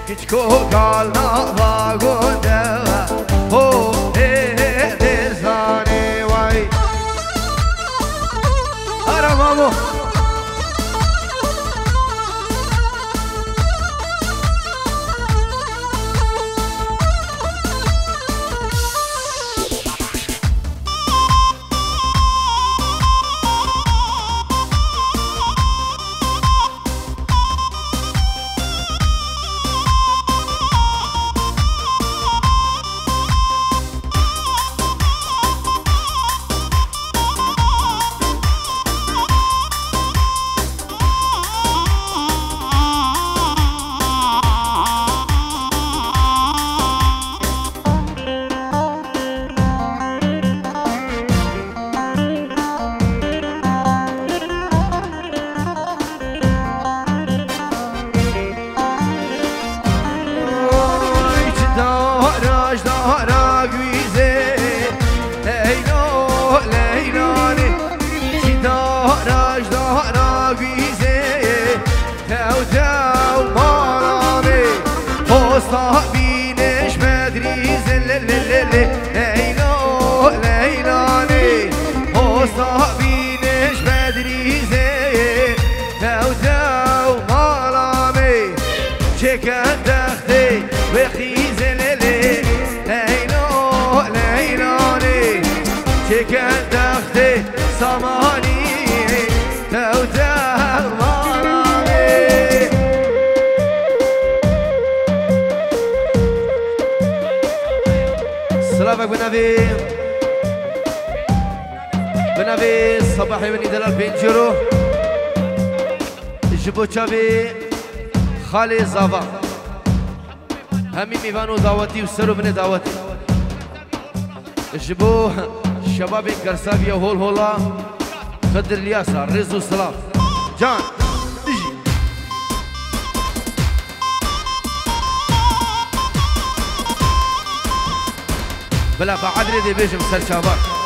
Kichko kalna vagonda Oh derzane vay Aramamo صابينش مدري زللللي ليلو ليلاني هو صابينش مدري زي تو مالامي شكا دختي وخيز للي ليلو ليلاني شكا دختي صماني تو سلامك بنابي صباحي بني دلال بنجرو جبو چاوي خالي زاوا همي ميوانو دعوتي وسرو بني دعوتي جبو شباب قرصاوية هول هولا خدر الياسر رزو سلام جان اجي بلا بعدري دي بيجم سر شابك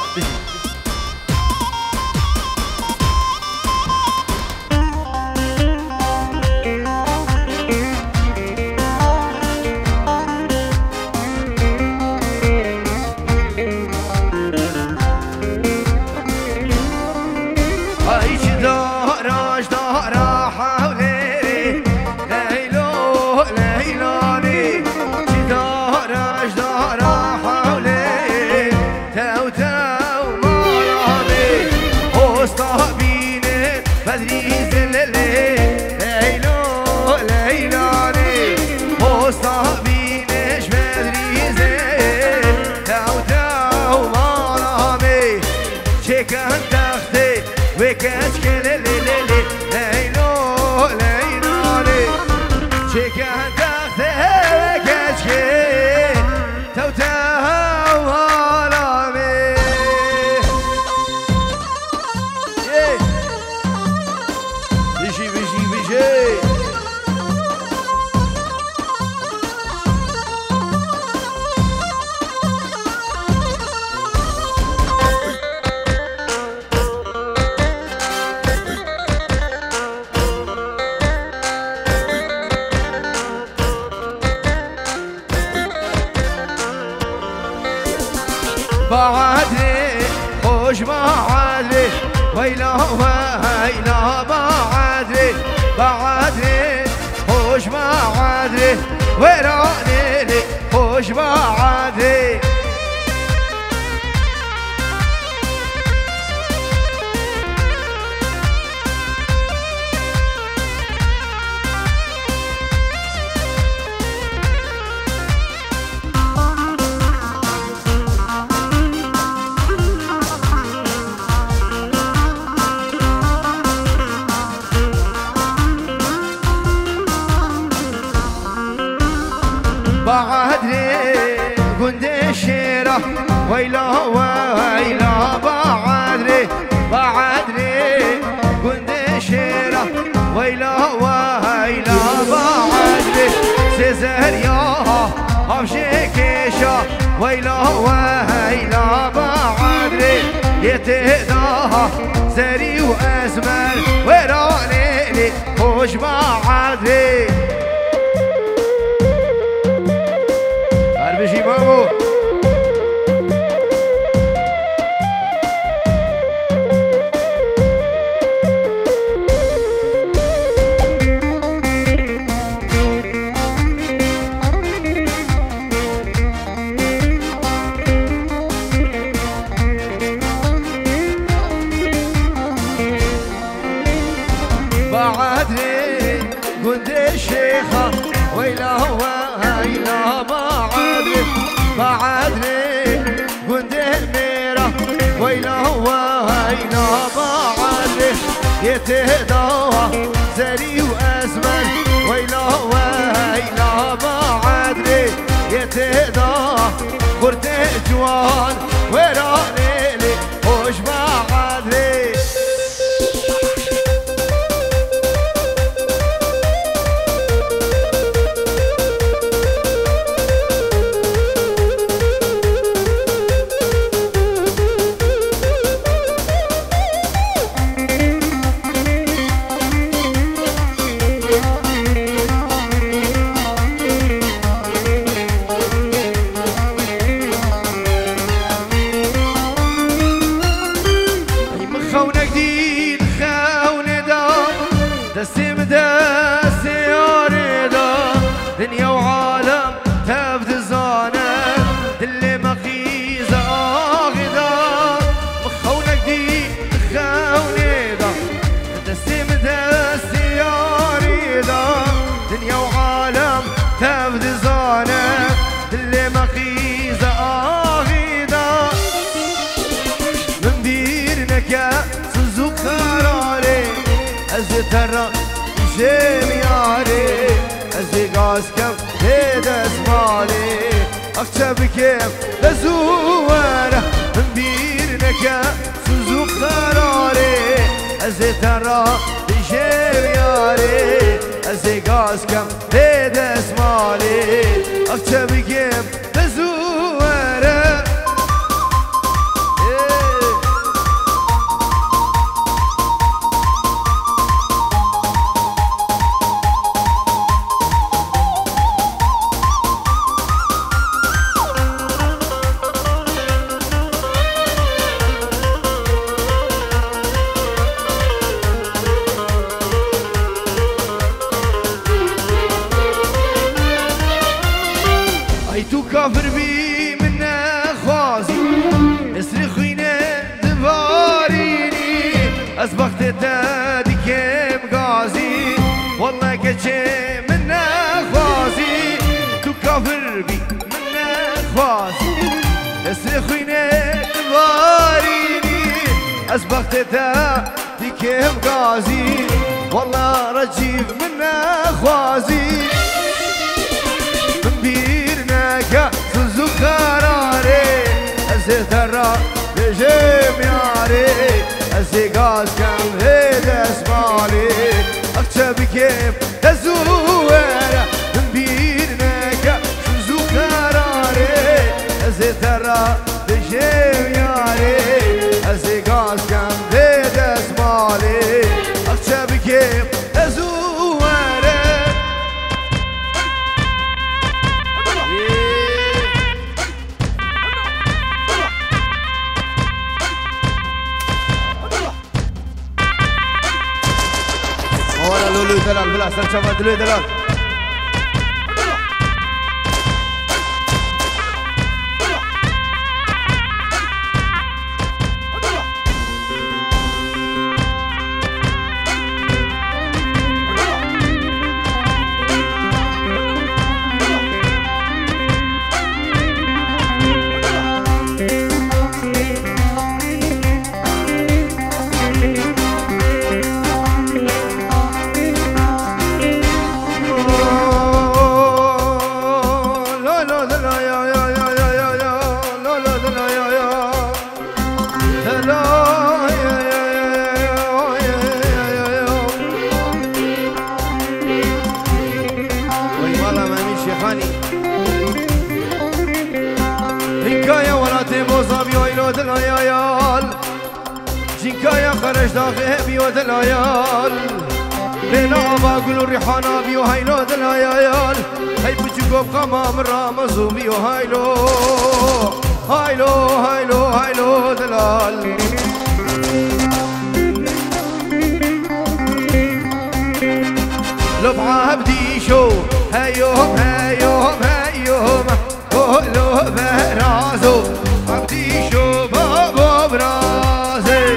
بعدري خوش بعدري ويلا ويلا بعدري خوش بعدري وراني خوش بعدري بعدري قند الشيرة ويلا ويلا بعدري قند الشيرة ويلا ويلا بعدري سيزريا أمشي كيشا ويلا ويلا بعدري يتداها زري وأزمر وراني خوش بعدري ويلا هو هيلا بعد لي قنده ميرا ويلا هو هيلا بعد لي يتهدى زري وأزمن ويلا هو هيلا بعد لي يتهدى قرته جوان وراني لي وش بعد لي دنيا وعالم تبدو زانه دل مخيزة آغدا مخونك دي خوني دا دستم دستي ياري دا دنيا وعالم تبدو زانه دل مخيزة آغدا من بيرنك سوزو قراري أزترى جمياري أزيقاس كم هيد اسمالي أخشى بكيف لزوارة من بيرنك سوزو قراري أزيترى بجمياري أزيقاس كم هيد اسمالي أخشى بكيف لزوارة كافر بي من خوازي اسرخينا دباريني اسبقت تادي كيم غازي والله كتشي من خوازي تو كافر بي من خوازي اسرخينا دباريني اسبقت تادي كيم غازي والله رجيب من خوازي سوزو قراري أزيترى بجمياري أزيقاس كم هيد اسمالي أخشى بكيف تزويرة من بيرنك سوزو قراري أزيترى بجمياري أزيقاس كم هيد اسمالي أخشى بكيف تزويرة لولو دلال بلا سرچما دلو دلال جنكايا خرج داغي بيو دلايال بينا باقول الريحانا بيو هايلو دلايال هاي بجوكو بقمام الرامزو بيو هايلو هايلو هايلو هايلو دلال لبعا بدي شو هايوم هايوم هايوم قولو برازو بدي شو بابو برازي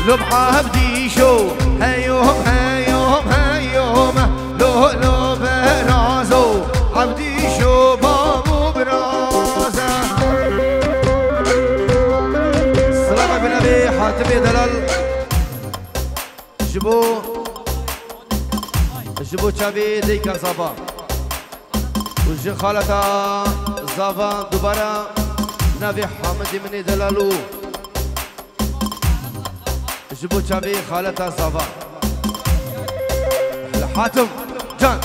لو بعبدي شو هيوم هيوم هيوم لو لو برازو عبدي شو بابو برازة السلام بالنبي حاتم دلال جبو چاوی دیکن زبا وجه خالتا زبا دوباره نبی حامدی منی دلالو جبو چاوی خالتا زبا حاتم جان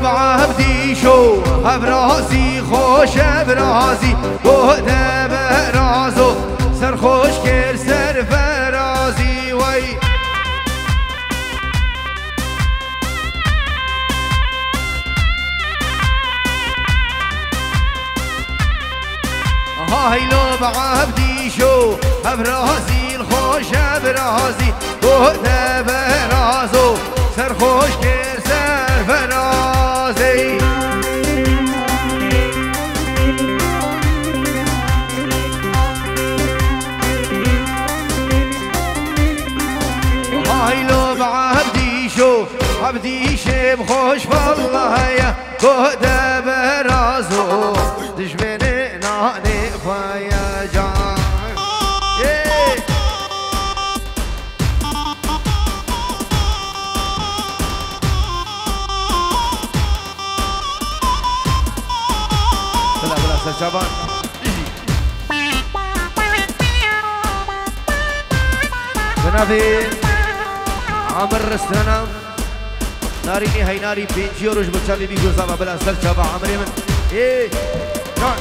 بعبدي شو برازي خوش برازي بوده برازو سر خوش كر سر فرازي وي هاي لو بعبدي شو برازي الخوش برازي بوده برازو سر خوش كر سر فرازي هاي لو بعبدي شو عبدي شيب خوش والله يا بوده برازو دشمني ناني فيا جان شبان جنابي عمر رستنا ناريني هاي ناري بينجي وروش بتشالي بيقول زابا بلا سر شبا عمري من ايه نعم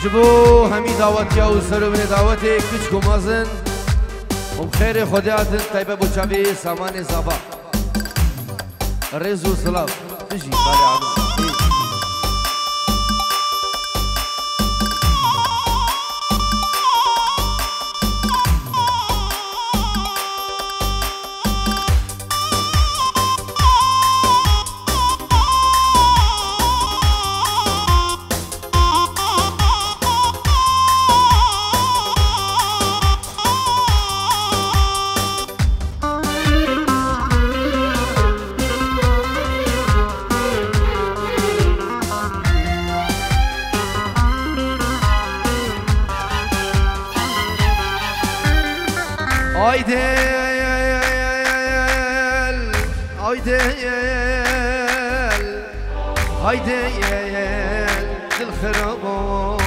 جبو همی دعوتی او سرو من دعوتی کچ کمازن خیر خودیاتن تایبه بچاوی سامان زبا رزو سلاف تجی باری عمل هايديل دل خرابو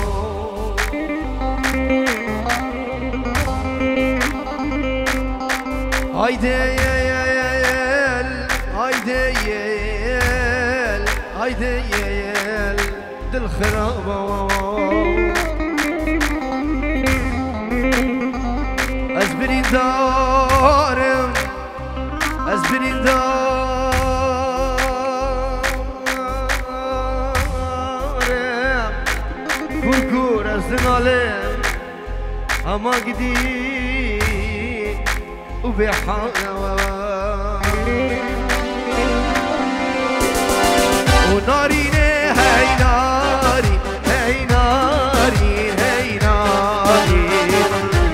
هايديل دل خرابو أزبرين دارم أزبرين دارم كور أزنالم أما جديد وبحاجة وناريني هاي ناري هاي ناري هاي ناري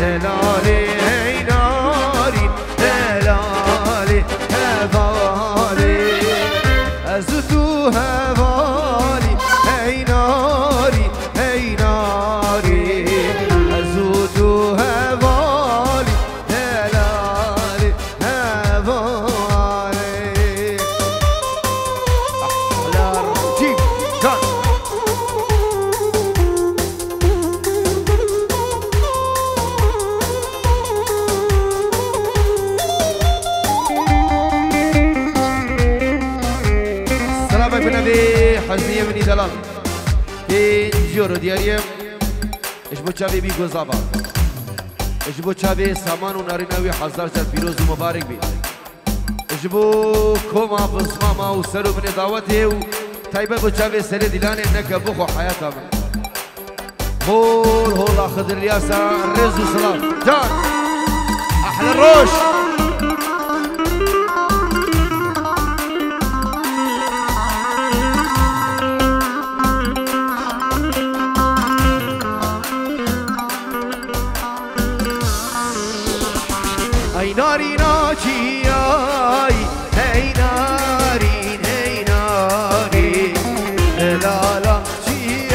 دلالي هاي ناري دلالي هفالي أزتو هفالي هاي ناري هاي ناري أزتو هفالي دلالي هفالي أحلى رجيب بنبي حزنية بني دلال جورو دياريم اش بو چاوي بي گزابا اش بو چاوي سامان و ناريناوي حزار جل پیروز و مبارک بي اش بو كوما بسماما و سرو بني دعوته و تايبه بو چاوي سر دلانه نكا بخو حياتا من هول اخذ الرياسة رز و سلام جان احلى الروش اي ناري ناجي هي ناري هي ناري لا لا جي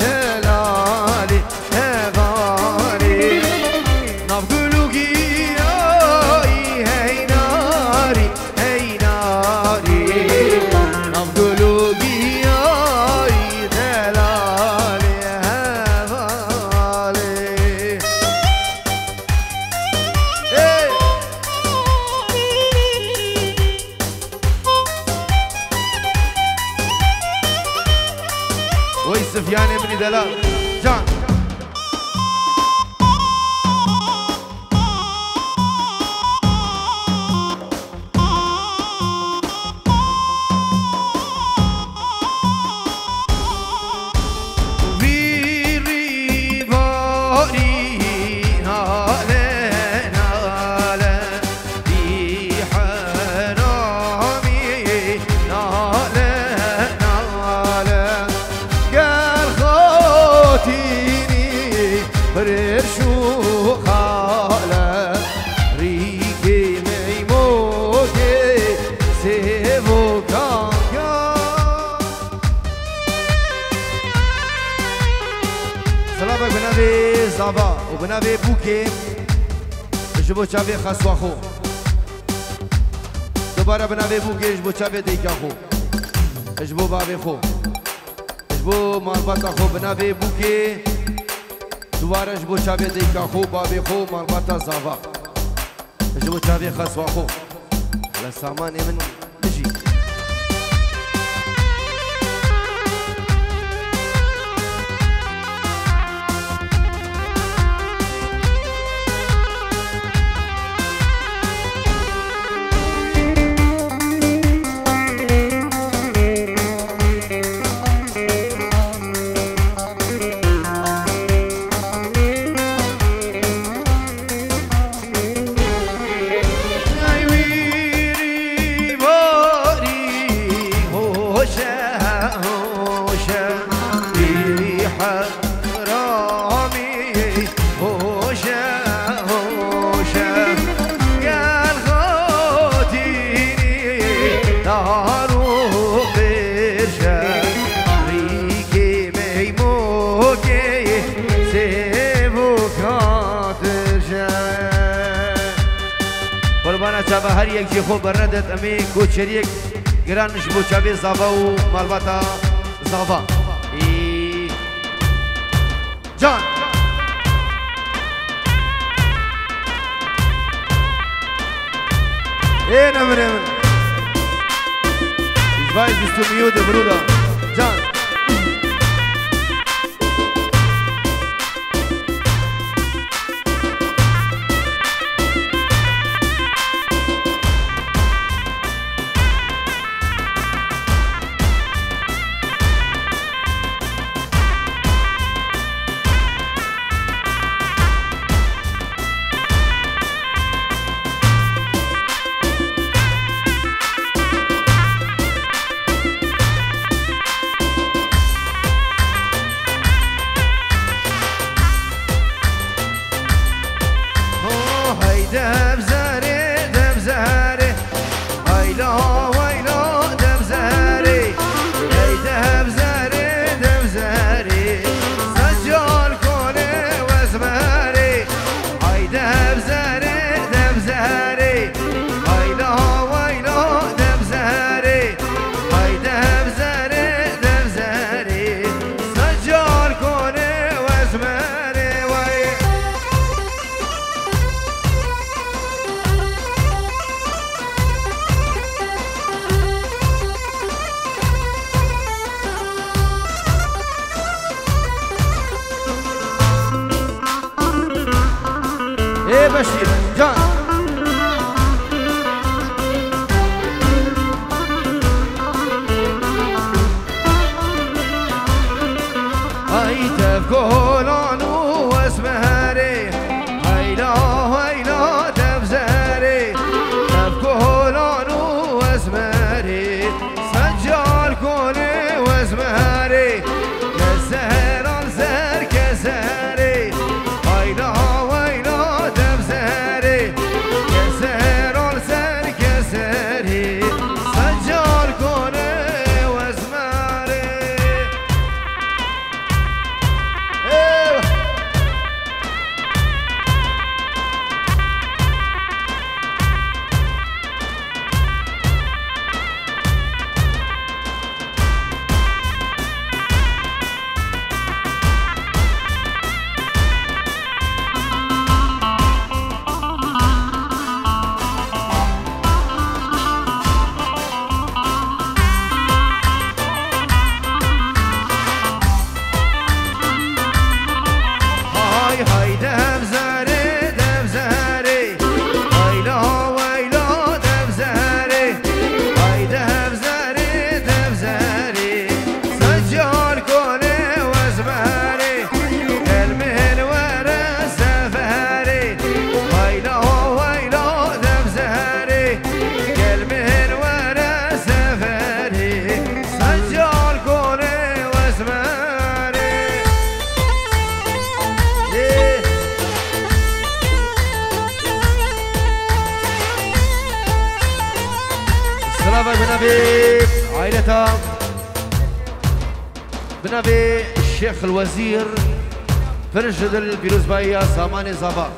هلالي هبالي نفقلوكي هي ناري هي ناري نفقلوكي هلالي هبالي وي سفيان بن دلال جان ويري باري ناله ناله دي حرامي ناله ناله قال خاطيني فرشو خاله ريكي ميموكي سيبو كانكا سلامك بنابي زابا وبنابي بوكي جبو چاوي خسوا خو دوباره بنابي بوكي جبو چاوي ديكا خو جبو بابي خو جبو مالباتا خو بنابي بوكي دوباره جبو چاوي ديكا خو بابي خو مالباتا زابا جبو چاوي خسوا خو على سامان من نجي قربانا چابا هر یک جی خوب بردت امی کوچریک گرانش بو چابی زابا و مالباتا زابا جان ايه نمره من ازبايز بستو ميود برودا جان كولان واسمهري هيلا هيلا تبزري كولان واسمهري سجال كوني واسمهري كسهر الزر كسهري هيلا هيلا تبزري كسهر الزر كسهري سجال كوني واسمهري هاي دبزري دبزري هيلا ويلا دبزري هاي دبزري دبزري سجال كوني واسمهري المهل ورا سفري هيلا ويلا دبزري المهل ورا سفري سجال كوني واسمهري سلامة بنبي عائلتها بنبي الشيخ الوزير فرشد الفيروز بايا سامان زبا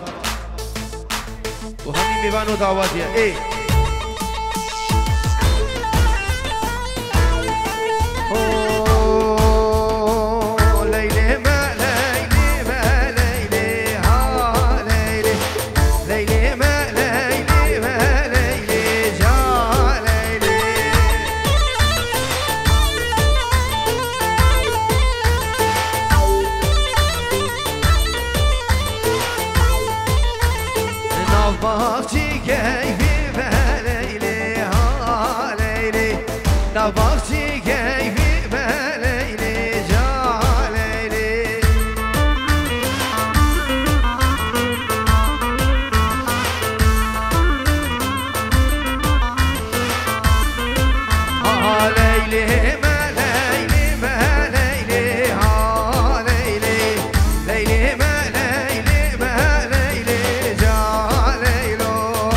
وهمي ميبانو دعواتيا ايه ليلي ما ليلي ما ليلي ها ليلي ليلي ما ليلي ما ليلي جا ليلي نبختي كيفي ما ليلي ها ليلي نبختي كيفي ما ليلي جا ليلي ها ليلي ما ليلي ما ليلي ها ليلي ليلي ما ليلي ما ليلي جا ليلو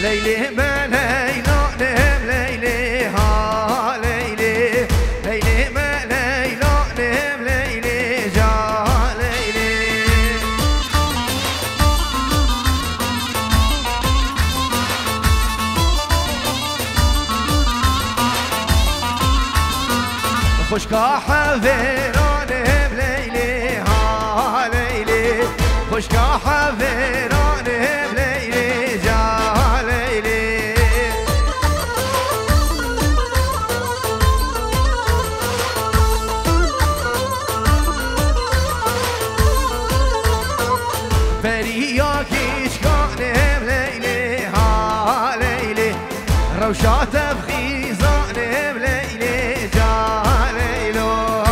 ليلي ما ليلو نم ليلي ها ليلي ليلي ما ليلو نم ليلي جا ليلي خشكا حفيران بليلي ها ليلي خشكا حفيران بليلي جا ليلي بريا كيشكان بليلي ها ليلي روشات بخيزان بليلي جا ليلو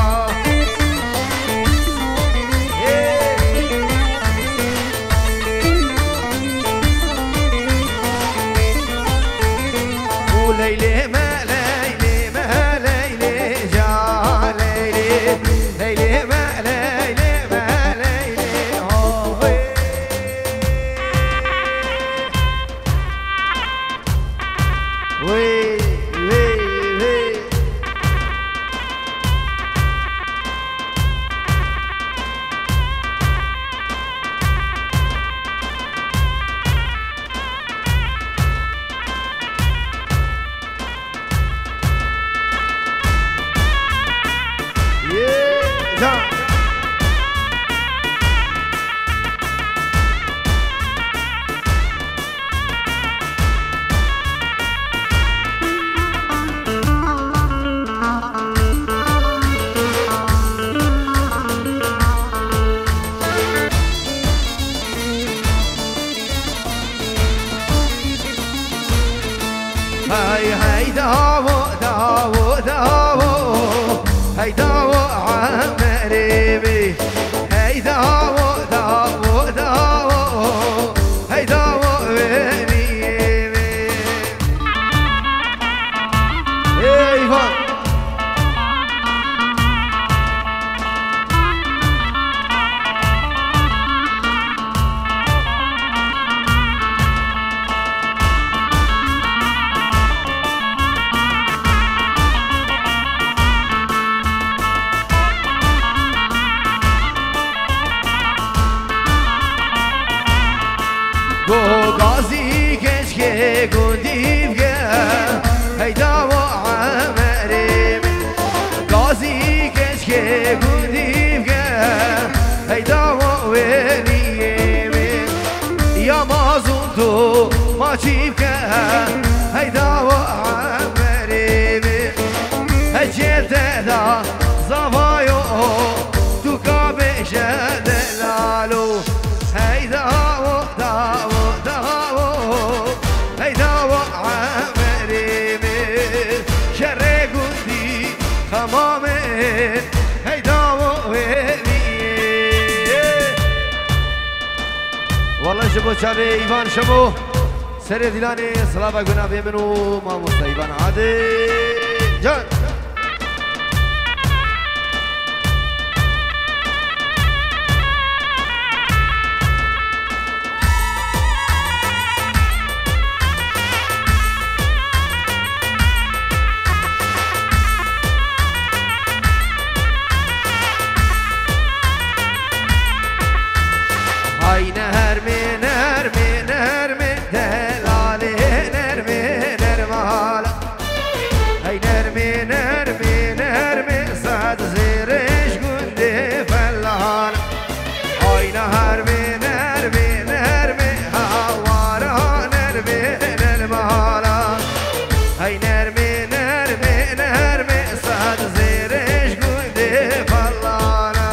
ليلي ما ليلي ما ليلي جا ليلي ليلي ما ليلي ما ليلي هوي وي وي هاي هاي داو داو داو هاي داو عمري بي هاي داو داو داو هاي داو بني بي ايوه غازي كشكي قدي بقى هيدا وعمري غازي كشكي قدي بقى هيدا وويني يا ما زنتو ما تشيبك هيدا وعمري هجيت ذا زفايو تو كابش دلالو هيدا وداو والله شبو شابي ايفان شبو سري دلاني صلابة قنا بيمنو ما موسى ايفان عادي جان هاي نرمي نرمي نرمي دلالي نرمي نرمالا هاي نرمي نرمي نرمي صاد زيرش قندي فلانا هاي نرمي نرمي نرمي هوارا نرمي نرمالا هاي نرمي نرمي نرمي صاد زيرش قندي فلانا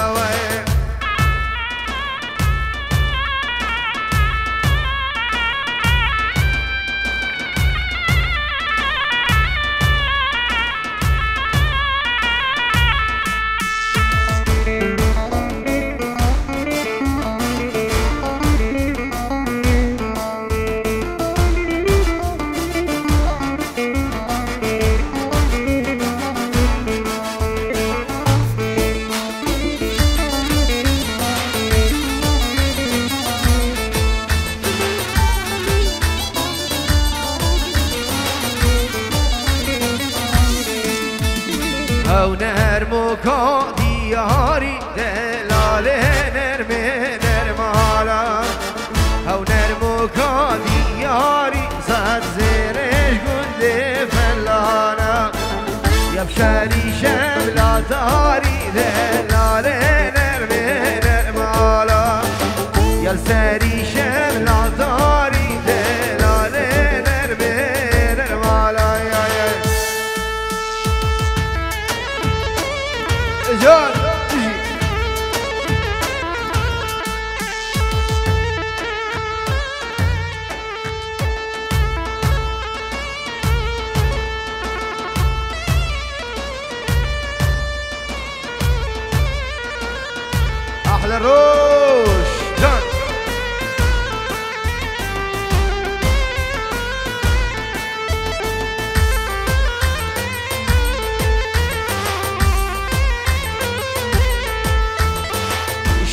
او نرمو کا دیاری دلاله نرمه نرمالا او نرمو کا دیاری زد زیرش گنده فلانا یب شری شبلا داری دلاله نرمه نرمالا یل سری شبلا داری دلاله نرمه نرمالا جان احلى روش جان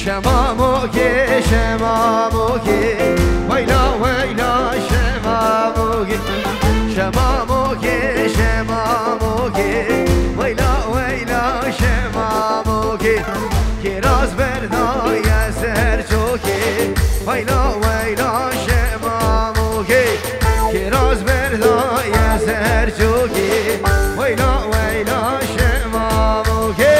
شماموكي شماموكي ويلا ويلا شماموكي شماموكي شماموكي ويلا ويلا شماموكي كراز بردا يا سرجوكي ويلا ويلا شماموكي كراز بردا يا سرجوكي ويلا ويلا شماموكي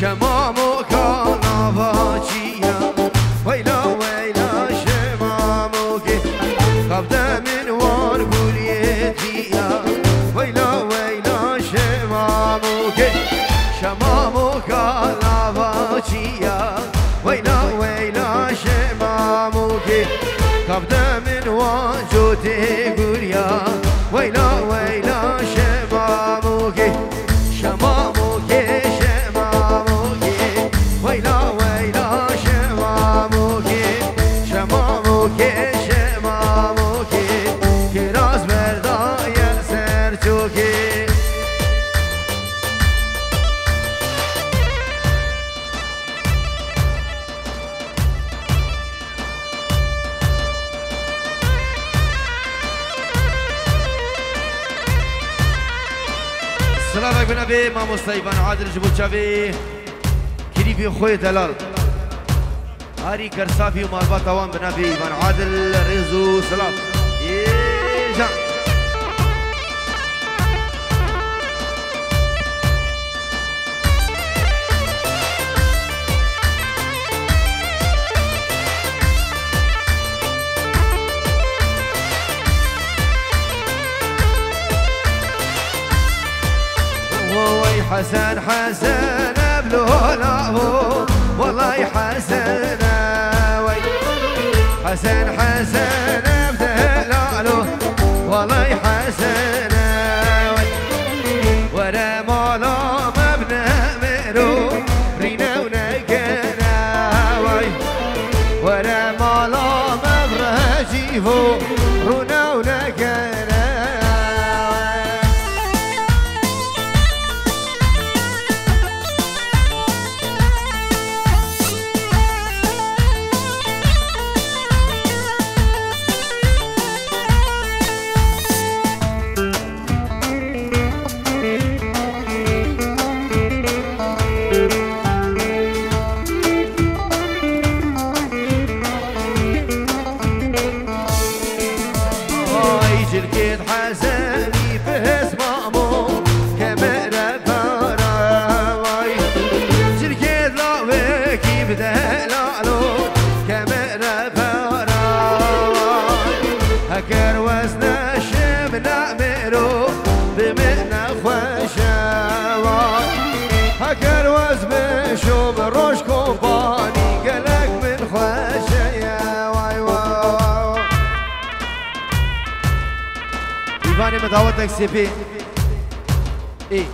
شمامو کانا واجیا ویلا ویلا شمامو که قبل من وار گولیتیا ویلا ویلا من وجودي قوليا ويلا ويلا شماموكي شماموكي شماموكي ويلا ويلا شماموكي شماموكي شماموكي كراز بردايا سرچوكي سلامك بنبي ما مصيبان عادل جبوتشافي كريبي خوي دلال هاري كرسافي ومالبا توان بنبي بن عادل ريزو سلام يجا حسن حسن بلوله والله حسن وي حسن حسن بدلاله والله حسن وي ورا مالا مبنى مرو رينا ونقنا وي ورا مالا مبرجيفو رونا ونقنا جركيد حزني بس مامو كاميرا باراوي جركيد لاوكي بدلالو كاميرا باراوي هكر وزن شمنا ميرو بمنا خوشاوي هكر وزن شو بروش كومباني قلق من خوشايا واي واي إيفاني مدعوتك سي بي إيه